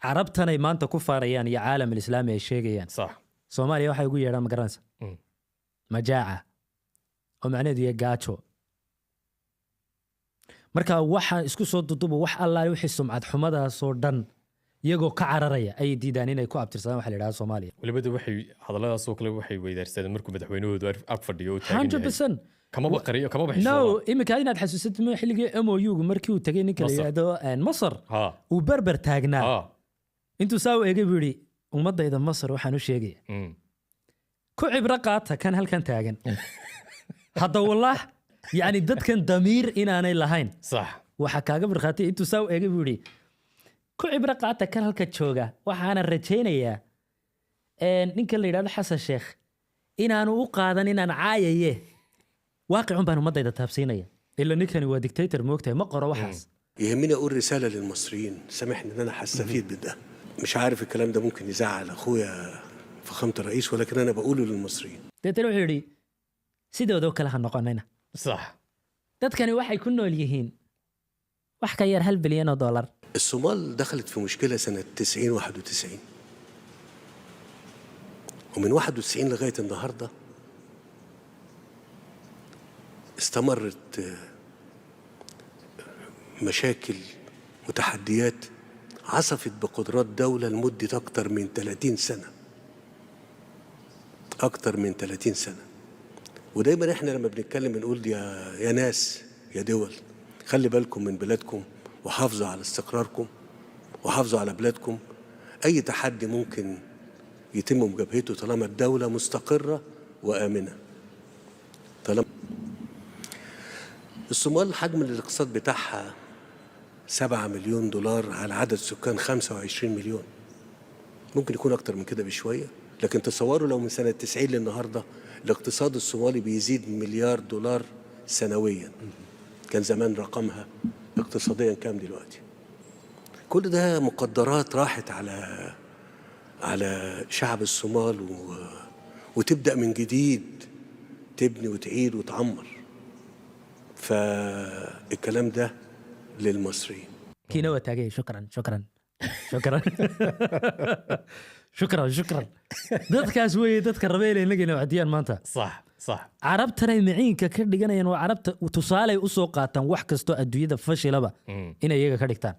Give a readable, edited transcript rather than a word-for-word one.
carabtanay maanta ku faarayaan iyo caalam islaami ay sheegayaan صح Soomaaliya waxay ugu yeedhaan magaranaysa majaaca oo macnaheedu yahay gaajo marka waxa isku soo dudubo wax allaale wixii sumcad xumadaas oo dhan iyagoo ka cararaya ay diidaan inay ku abtirsadaan waxa la yiraahdo Soomaaliya walibada waxay hadalladaas oo kale waxay weydaarsadeen markuu madaxweynahoodu ag fadhiyo oo taagan 100% kama baqariyo kama baxsho no imika inaad xasuusatid ma xilligii MOU markii uu tagay ninka la yiraahdo Masar ha uu berber taagnaa ha intuu saaw eegay buu yiri ummadayda Masar waxaan u sheegay ku cibra qaata kan halkan taagan hadda wallah yani dadkan damiir inaanay lahayn صح waxa kaaga barqaatay intuu saaw eegay buu yiri ku cibra qaata kan halka jooga waxaana rajaynayaa ninka la yiraahdo Xasan Sheekh inaanu u qaadan inaan caayaye واقعهم بانو مدى تابسينيا إلا نكني وديكتاتور موقتها ما قرأ وحاس يهمني أقول رسالة للمصريين سامحني إن أنا حستفيد بده مش عارف الكلام ده ممكن يزعل أخويا فخامة الرئيس ولكن أنا بقوله للمصريين تتلو حيري سيدو دوك لها النقانينا صح تتكني واحد يكونوا اليهين وحكا ير $5 بليون الصومال دخلت في مشكلة سنة 91 ومن 91 لغاية النهاردة استمرت مشاكل وتحديات عصفت بقدرات دولة لمدة أكتر من 30 سنة أكتر من 30 سنة ودايما إحنا لما بنتكلم بنقول يا ناس يا دول خلي بالكم من بلادكم وحافظوا على استقراركم وحافظوا على بلادكم أي تحدي ممكن يتم مجابهته طالما الدولة مستقرة وآمنة طالما الصومال حجم الاقتصاد بتاعها $7 مليون على عدد سكان 25 مليون ممكن يكون أكتر من كده بشوية لكن تصوروا لو من سنة 90 للنهاردة الاقتصاد الصومالي بيزيد $1 مليار سنويا كان زمان رقمها اقتصاديا كام دلوقتي كل ده مقدرات راحت على شعب الصومال وتبدأ من جديد تبني وتعيد وتعمر فالكلام ده للمصريين كينو تاجي شكرا dadkaas way dadka rabeelay inagina wacdiyaan maanta صح carabtana miciinka ka dhiganayaan oo carabta tusaale u soo qaataan wax kasto adduunyada fashilaba inay iyaga ka dhigtaan